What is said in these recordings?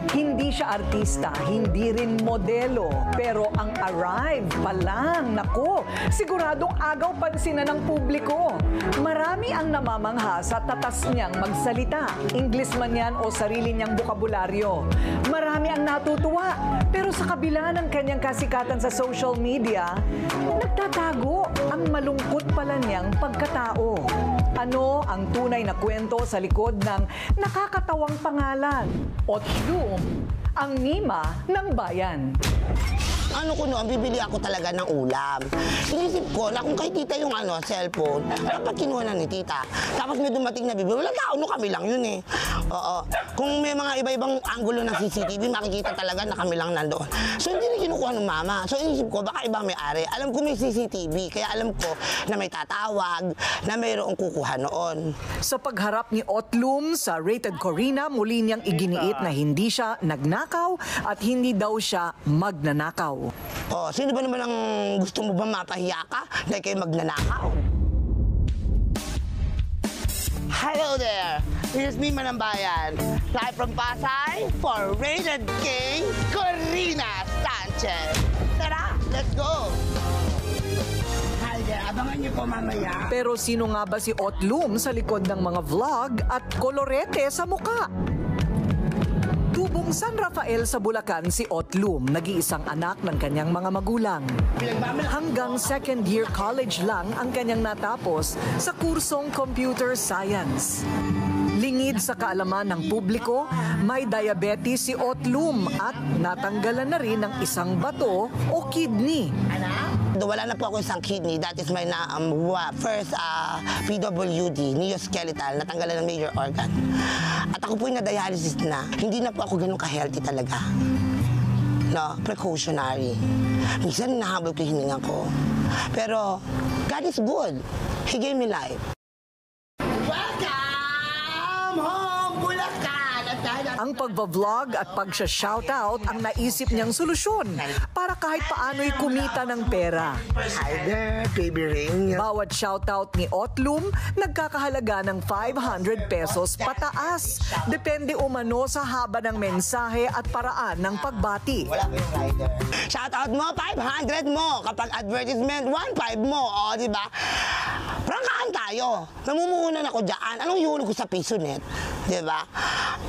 Hindi siya artista, hindi rin modelo, pero ang arrive pa lang, naku, siguradong agaw pansinan ng publiko. Marami ang namamangha sa tatas niyang magsalita, English man yan o sarili niyang bokabularyo. Marami ang natutuwa, pero sa kabila ng kanyang kasikatan sa social media, nagtatago ang malungkot pala niyang pagkatao. Ano ang tunay na kwento sa likod ng nakakatawang pangalan? Otlum, ang Nima ng Bayan. Ano ko noon, bibili ako talaga ng ulam. Inisip ko na kung kay tita yung cellphone, dapat kinuha na ni tita. Tapos may dumating na bibili, wala tao, no kami lang yun eh. Oo. Kung may mga iba-ibang angulo ng CCTV, makikita talaga na kami lang nandoon. So hindi rin kinukuha ng mama. So inisip ko, baka ibang may-ari. Alam ko may CCTV, kaya alam ko na may tatawag, na mayroong kukuha noon. Sa pagharap ni Otlum sa Rated Corina, muli niyang iginiit na hindi siya nagnakaw at hindi daw siya magnanakaw. Oh, sino ba naman ang gusto mo ba mapahiya ka dahil kayo magnanakaw? Hello there! Here's me, Manambayan. Live from Pasay for Rated King, Corina Sanchez. Tara, let's go! Hi there, abangan niyo po mamaya. Pero sino nga ba si Otlum sa likod ng mga vlog at kolorete sa muka? Tubong San Rafael sa Bulacan si Otlum, nag-iisang anak ng kanyang mga magulang. Hanggang second year college lang ang kanyang natapos sa kursong Computer Science. Lingid sa kaalaman ng publiko, may diabetes si Otlum at natanggalan na rin ng isang bato o kidney. Wala na po ako isang kidney. That is my first PWD, neoskeletal, natanggalan ng major organ. At ako po yung na-dialysis na. Hindi na po ako ganun ka-healthy talaga. No, precautionary. Minsan nahabol ko yung hininga ko. Pero God is good. He gave me life. Welcome home, Bulacan! Ang pagbablog at pagsha-shoutout ang naisip niyang solusyon para kahit paano'y kumita ng pera. Hi there, baby ring. Bawat shoutout ni Otlum nagkakahalaga ng 500 pesos pataas. Depende umano sa haba ng mensahe at paraan ng pagbati. Wala ko yung rider. Shoutout mo, 500 mo. Kapag advertisement, 1.5 mo. O, di ba? Prangkaan tayo. Namumuhunan ako dyan. Anong ihulog ko sa PisoNet? Di ba?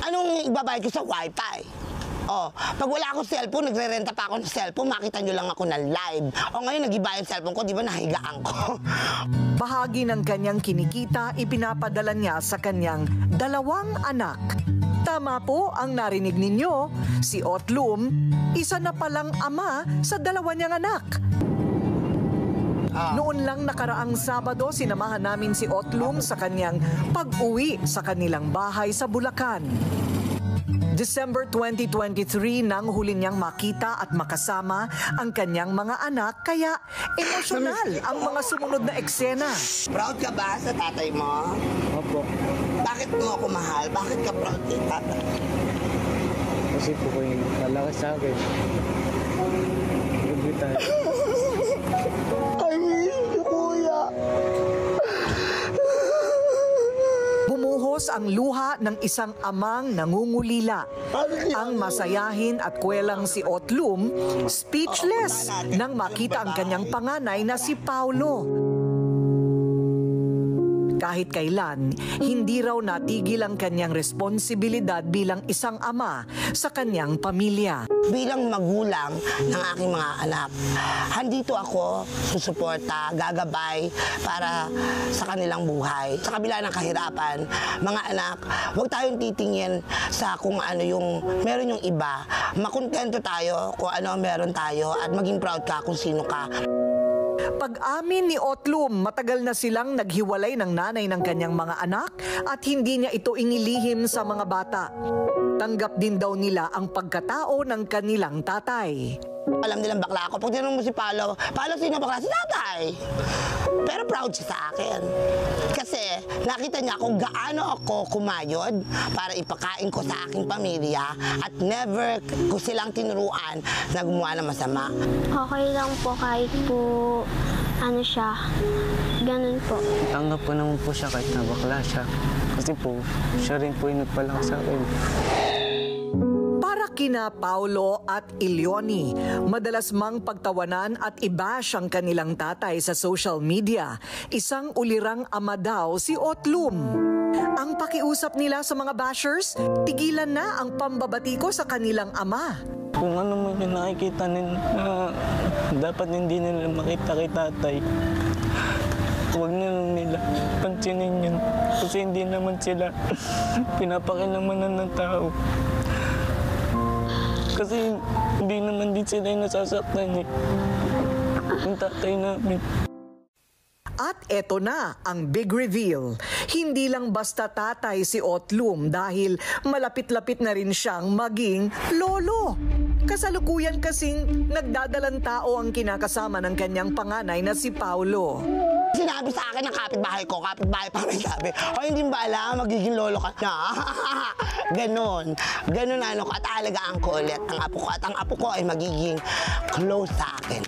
Anong ibabayad ko sa Wi-Fi? Oh, pag wala akong cellphone, nagre-renta pa ako ng cellphone, makita nyo lang ako na live. O ngayon, nag-iba yung cellphone ko, di ba nahigaan ko? Bahagi ng kanyang kinikita, ipinapadala niya sa kanyang 2 anak. Tama po ang narinig ninyo, si Otlum, isa na palang ama sa 2 niyang anak. Noon lang nakaraang Sabado, sinamahan namin si Otlum sa kanyang pag-uwi sa kanilang bahay sa Bulacan. December 2023 nang huli niyang makita at makasama ang kanyang mga anak, kaya emosyonal ang mga sumunod na eksena. Proud ka ba sa tatay mo? Opo. Bakit mo ako mahal? Bakit ka proud kay tatay? Kasi po ko yung malaki sa akin. Grabe tayo. I miss you, kuya. Bumuhos ang luha ng isang amang nangungulila. Ang masayahin at kwelang si Otlum, speechless nang makita ang kanyang panganay na si Paulo. Kahit kailan, hindi raw natigil ang kanyang responsibilidad bilang isang ama sa kanyang pamilya. Bilang magulang ng aking mga anak, handito ako susuporta, gagabay para sa kanilang buhay. Sa kabila ng kahirapan, mga anak, huwag tayong titingin sa kung ano yung meron yung iba. Makontento tayo kung ano ang meron tayo at maging proud ka kung sino ka. Pag-amin ni Otlum, matagal na silang naghiwalay ng nanay ng kanyang mga anak at hindi niya ito inilihim sa mga bata. Tanggap din daw nila ang pagkatao ng kanilang tatay. Alam nilang bakla ako. Pag tinanong mo si Paolo, Paolo, sino bakla? Si tatay. Pero proud siya sa akin. Kasi nakita niya kung gaano ako kumayod para ipakain ko sa aking pamilya at never ko silang tinuruan na gumawa ng masama. Okay lang po kahit po ano siya, ganun po. Tanggap po naman po siya kahit na bakla siya. Kasi po, siya rin po yung nagpalaki sa akin. Para kina Paulo at Ileoni. Madalas mang pagtawanan at i-bash ang kanilang tatay sa social media. Isang ulirang ama daw si Otlum. Ang pakiusap nila sa mga bashers, tigilan na ang pambabati ko sa kanilang ama. Kung ano man yung nakikita nila, dapat hindi nila makita kay tatay. Huwag na lang nila pansinin yun. Kasi hindi naman sila pinapakilamanan ng tao. Kasi hindi naman din sila yung nasasaktan eh. Yung tatay namin. At eto na ang big reveal. Hindi lang basta tatay si Otlum dahil malapit-lapit na rin siyang maging lolo. Kasalukuyan kasing nagdadalang tao ang kinakasama ng kanyang panganay na si Paulo. Sinabi sa akin ng kapitbahay pa may sabi, "Hoy, hindi ba alam, magiging lolo ka na?" Ganon. Ganon ano ka talaga ang kulit ang apo ko. At ang apo ko ay magiging close sa akin.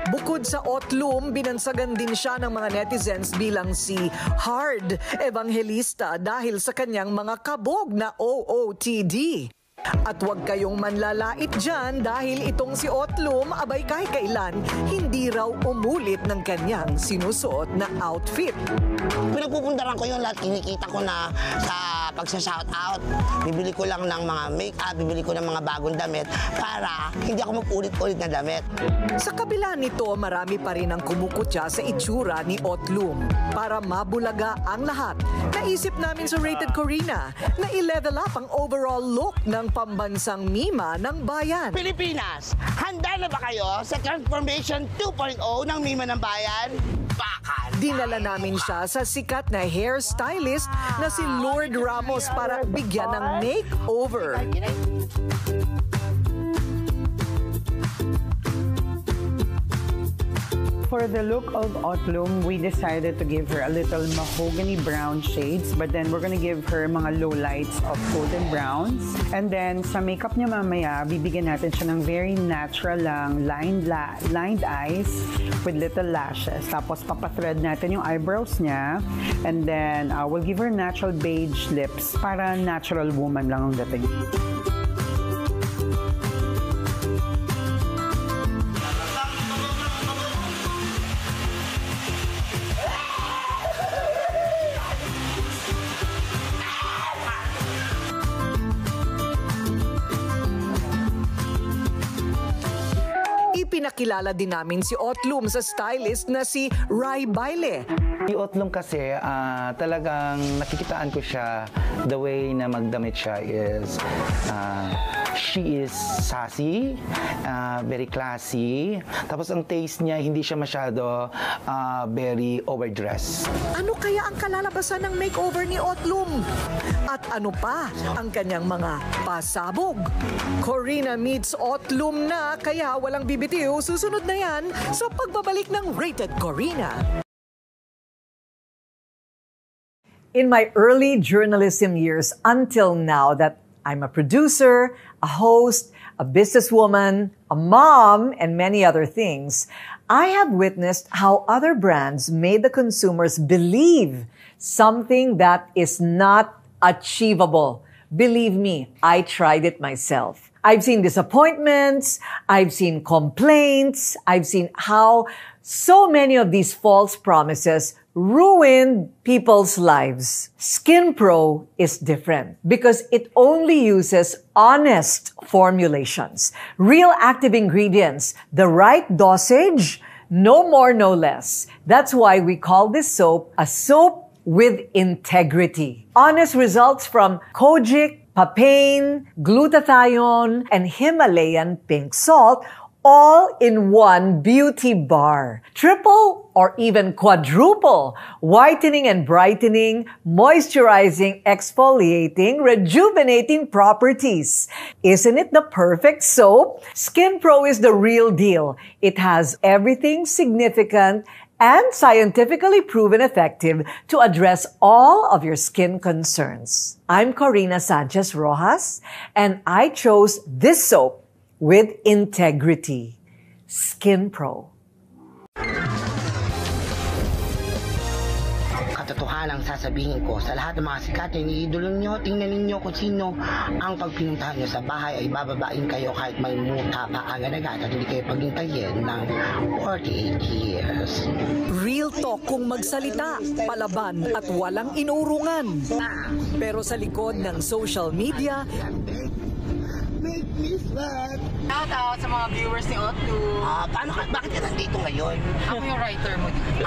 Bukod sa Otlum, binansagan din siya ng mga netizens bilang si Hard Evangelista dahil sa kanyang mga kabog na OOTD. At huwag kayong manlalait dyan dahil itong si Otlum abay kahit kailan hindi raw umulit ng kanyang sinusuot na outfit. Pinagpupundaran ko yun lahat, kinikita ko na sa pagsa-shoutout. Bibili ko lang ng mga make-up, bibili ko ng mga bagong damit para hindi ako mag-ulit-ulit na damit. Sa kabila nito, marami pa rin ang kumukutya sa itsura ni Otlum. Para mabulaga ang lahat, naisip namin sa Rated Corina na i-level up ang overall look ng pambansang mima ng bayan. Pilipinas, handa na ba kayo sa Transformation 2.0 ng Mima ng Bayan? Bakal! Dinala namin siya sa sikat na hairstylist na si Lord Ramos para bigyan ng makeover. For the look of Otlum, we decided to give her a little mahogany brown shades, but then we're gonna give her mga low lights of golden browns. And then sa makeup niya mamaya, bibigyan natin siya ng very natural lang lined eyes with little lashes. Tapos papathread natin yung eyebrows niya. And then we'll give her natural beige lips para natural woman lang ang dating. Ipinakilala din namin si Otlum sa stylist na si Rai Baile. Si Otlum kasi talagang nakikitaan ko siya, the way na magdamit siya is she is sassy, very classy. Tapos ang taste niya, hindi siya masyado very overdressed. Ano kaya ang kalalabasan ng makeover ni Otlum? At ano pa ang kanyang mga pasabog? Corina meets Otlum na kaya walang bibitiw. Susunod na yan sa pagbabalik ng Rated Corina. In my early journalism years until now that I'm a producer, a host, a businesswoman, a mom, and many other things, I have witnessed how other brands made the consumers believe something that is not achievable. Believe me, I tried it myself. I've seen disappointments, I've seen complaints, I've seen how so many of these false promises ruined people's lives. Skin Pro is different because it only uses honest formulations, real active ingredients, the right dosage, no more, no less. That's why we call this soap a soap with integrity. Honest results from kojic, papain, glutathione, and Himalayan pink salt, all in one beauty bar. Triple or even quadruple whitening and brightening, moisturizing, exfoliating, rejuvenating properties. Isn't it the perfect soap? Skin Pro is the real deal. It has everything significant and scientifically proven effective to address all of your skin concerns. I'm Corina Sanchez Rojas, and I chose this soap with integrity. Skin Pro. nga lang sasabihin ko sa lahat ng mga sikat na iniidolo nyo, tingnan ninyo kung sino ang pagpinuntahan nyo sa bahay ay bababain kayo kahit may muta pa agad-agad at hindi kayo paghintayin ng 48 years. Real talk kung magsalita, palaban at walang inurungan. Pero sa likod ng social media, Make me sad. Shout out sa mga viewers ni Otlu. Bakit ka nandito ngayon? Ako yung writer mo dito.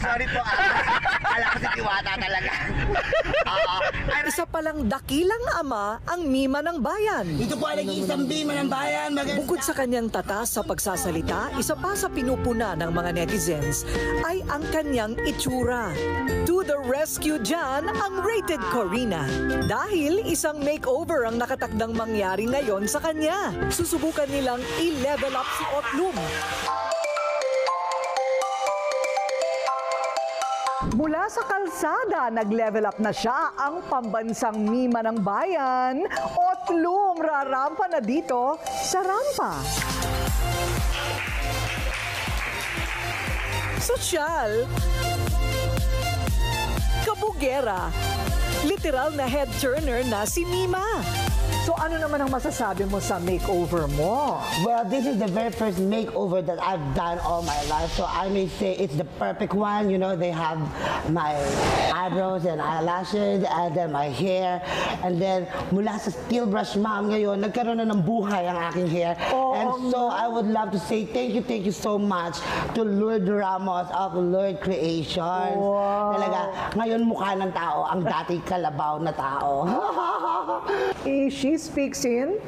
Sorry po. Alam ko si Diwata talaga. isa palang dakilang ama ang Mima ng Bayan. Ito po ay nag-iisang bima ng bayan. Bukod sa kanyang tatas sa pagsasalita, isa pa sa pinupuna ng mga netizens ay ang kanyang itsura. To the rescue dyan ang Rated Corina. Dahil isang makeover ang nakatakdang mangyari ngayon sa kanya. Susubukan nilang i-level up si Otlum. Mula sa kalsada, nag-level up na siya ang pambansang Mima ng Bayan. Otlum, rarampa na dito sa rampa. Sosyal, kabugera, literal na head turner na si Mima. So ano naman ang masasabi mo sa makeover mo? Well, this is the very first makeover that I've done all my life. So I may say it's the perfect one. You know, they have my eyebrows and eyelashes and then my hair. And then mula sa steel brush mom ngayon, nagkaroon na ng buhay ang aking hair. And so I would love to say thank you so much to Lourdes Ramos of Lourdes Creations. Talaga, ngayon mukha ng tao ang dating kalabaw na tao. She speaks in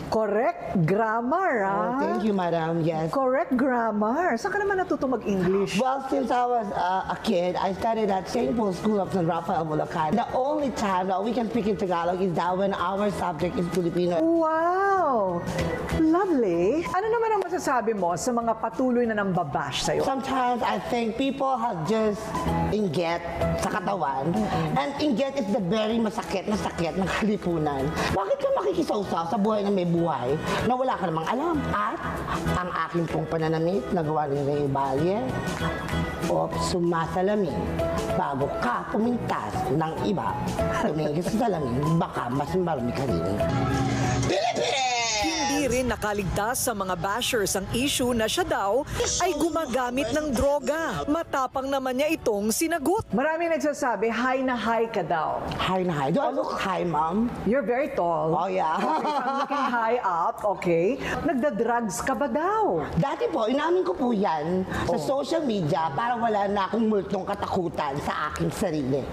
correct grammar, Oh, thank you, madam. Yes. Correct grammar. Saan ka naman natuto mag-English? Well, since I was a kid, I studied at St. Paul's School of San Rafael, Bulacan. The only time that we can speak in Tagalog is that when our subject is Filipino. Wow! Lovely. Ano naman ang masasabi mo sa mga patuloy na nambabash sa'yo? Sometimes I think people have just inggit sa katawan. And inggit is the very masakit na sakit ng kalipunan. Bakit ka makikisawsaw sa buhay na may buhay na wala ka namang alam? At ang aking pong pananamit na gawa ni Ray Valle o sumasalamin bago ka pumintas ng iba. Tumingin sa salamin, baka mas marami ka rin. Hindi rin nakaligtas sa mga bashers ang issue na siya daw ay gumagamit ng droga. Matapang naman niya itong sinagot. Marami nagsasabi, high na high ka daw. Hi na hi. Do I look high, ma'am? You're very tall. Oh, yeah. Okay, so I'm looking high up, okay. Nagda-drugs ka ba daw? Dati po, inamin ko po yan sa social media para wala na akong multong katakutan sa aking sarili.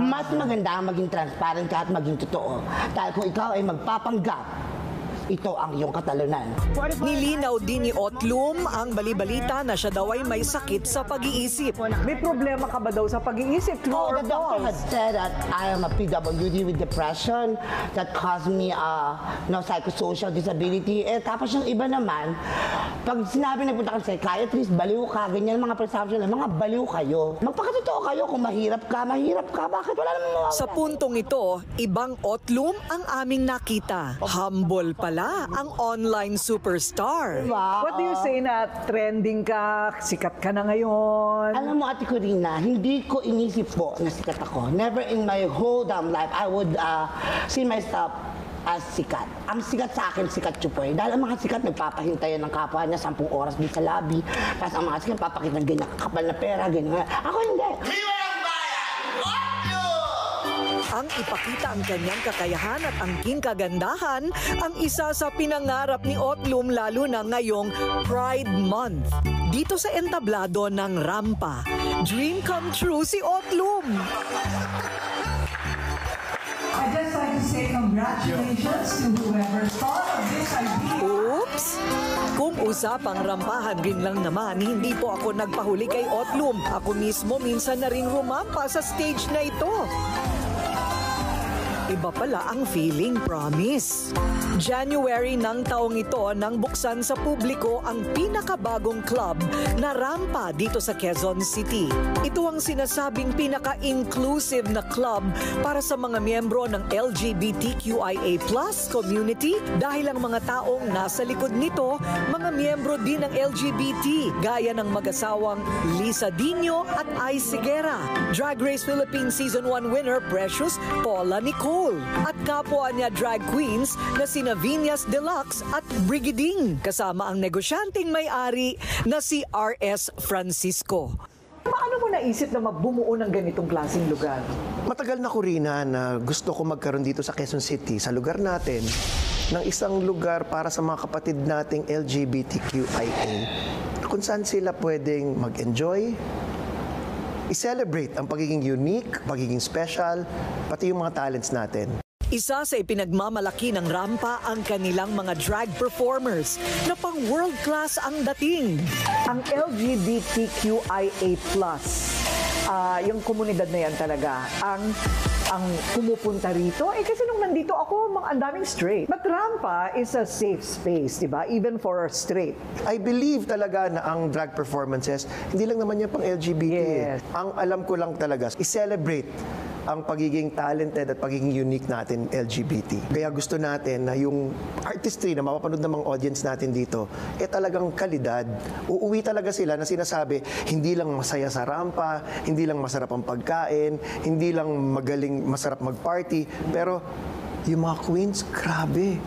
Mas maganda maging transparent ka at maging totoo. Dahil kung ikaw ay magpapanggap, ito ang iyong katalunan. Nilinaw din ni Otlum ang balibalita na siya daw ay may sakit sa pag-iisip. May problema ka ba daw sa pag-iisip? True Oh, or the doctor had false? said that I am a PWD with depression that caused me psychosocial disability. Eh, tapos yung iba naman, pag sinabi na punta ka sa psychiatrist, baliw ka, ganyan mga presumption, mga baliw kayo. Magpakatotoo kayo kung mahirap ka. Bakit wala naman mawawala? Sa puntong ito, ibang Otlum ang aming nakita. Humble pala ang online superstar. Diba? What do you say na trending ka, sikat ka na ngayon? Alam mo, Ate Corina, hindi ko inisip po na sikat ako. Never in my whole damn life I would see myself as sikat. Ang sikat sa akin, sikat Chupoy. Dahil ang mga sikat nagpapahintayan ng kapwa niya 10 oras din sa lobby. Tapos ang mga sikat papakita ng ganyan kakapal na pera, ganyan. Ako hindi. Ang ipakita ang kanyang kakayahan at angking kagandahan ang isa sa pinangarap ni Otlum lalo na ngayong Pride Month. Dito sa entablado ng rampa, dream come true si Otlum. I'd just like to say congratulations to whoever thought of this idea. Oops! Kung usapang rampahan rin lang naman, hindi po ako nagpahuli kay Otlum. Ako mismo minsan na ring rumampa sa stage na ito. Iba pala ang feeling, promise. January ng taong ito nang buksan sa publiko ang pinakabagong club na Rampa dito sa Quezon City. Ito ang sinasabing pinaka-inclusive na club para sa mga miyembro ng LGBTQIA+ community dahil ang mga taong nasa likod nito, mga miyembro din ng LGBT gaya ng mag-asawang Lisa Dino at Ai Sigera, Drag Race Philippines Season 1 winner Precious Paula Nicole, at kapwa niya drag queens na sina Viñas Deluxe at Brigading, kasama ang negosyanteng may-ari na si R.S. Francisco. Paano mo naisip na bumuo ng ganitong klaseng lugar? Matagal na ko rin na gusto ko magkaroon dito sa Quezon City, sa lugar natin, ng isang lugar para sa mga kapatid nating LGBTQIA, kung saan sila pwedeng mag-enjoy, i-celebrate ang pagiging unique, pagiging special, pati yung mga talents natin. Isa sa ipinagmamalaki ng Rampa ang kanilang mga drag performers na pang world class ang dating. Ang LGBTQIA+, yung komunidad na yan talaga, ang pumupunta rito, kasi nung nandito ako, ang daming straight. But Rampa is a safe space, di ba? Even for straight. I believe talaga na ang drag performances, hindi lang naman yan pang LGBT. Yes. Ang alam ko lang talaga, i-celebrate ang pagiging talented at pagiging unique natin LGBT. Kaya gusto natin na yung artistry na mapapanood ng mga audience natin dito, talagang kalidad. Uuwi talaga sila na sinasabi, hindi lang masaya sa Rampa, hindi lang masarap ang pagkain, hindi lang magaling, masarap mag-party, pero yung mga queens, grabe.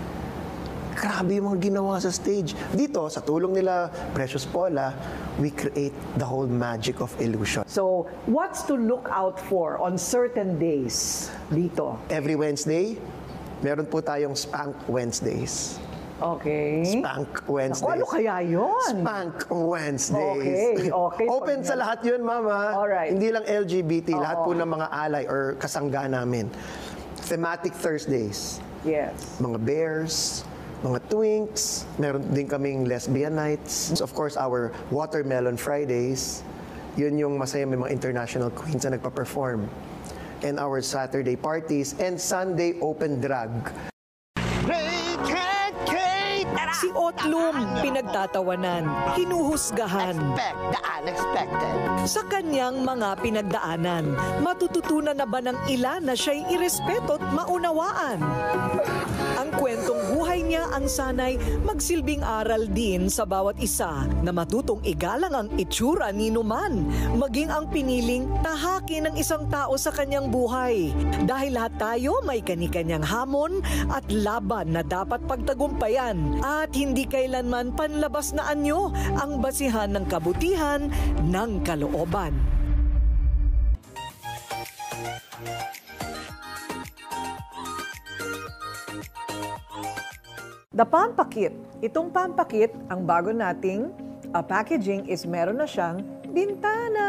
Grabe yung mga ginawa sa stage. Dito, sa tulong nila, Precious Paula, we create the whole magic of illusion. So, what's to look out for on certain days dito? Every Wednesday, meron po tayong Spank Wednesdays. Okay. Spank Wednesdays. Ano kaya yun? Spank Wednesdays. Okay. Open sa lahat yun, Mama. Alright. Hindi lang LGBT, lahat po ng mga alay or kasangga namin. Thematic Thursdays. Yes. Mga bears, mga twinks, meron din kaming lesbian nights. Of course, our Watermelon Fridays, yun yung masaya, may mga international queens na nagpa-perform. And our Saturday parties and Sunday open drag. Si Otlum, pinagtatawanan, hinuhusgahan. Expect the unexpected. Sa kanyang mga pinagdaanan, matututunan na ba ng ilan na siya'y irespeto at maunawaan? Ang kwentong buhay niya ang sanay magsilbing aral din sa bawat isa na matutong igalang ang itsura ni Numan, maging ang piniling tahakin ng isang tao sa kanyang buhay. Dahil lahat tayo may kani-kanyang hamon at laban na dapat pagtagumpayan at hindi kailanman panlabas na anyo ang basihan ng kabutihan ng kalooban. The Pampakit. Itong Pampakit, ang bago nating packaging is meron na siyang bintana.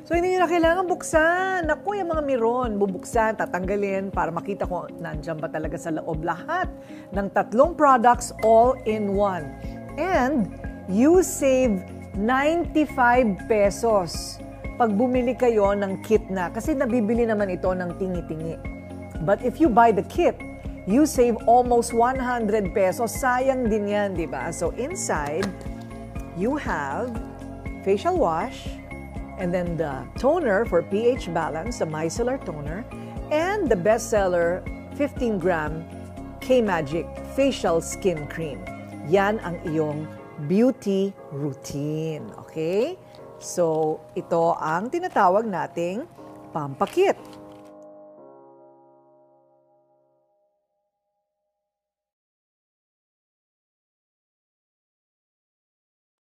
So, hindi nyo na kailangan buksan. Naku, yung mga miron, bubuksan, tatanggalin para makita kung nandyan ba talaga sa loob lahat ng 3 products all in one. And you save 95 pesos pag bumili kayo ng kit na. Kasi nabibili naman ito ng tingi-tingi. But if you buy the kit, you save almost 100 pesos. Sayang din yan, di ba? So inside, you have facial wash, and then the toner for pH balance, the micellar toner, and the bestseller 15-gram K-Magic Facial Skin Cream. Yan ang iyong beauty routine. Okay? So, ito ang tinatawag nating Pampakit.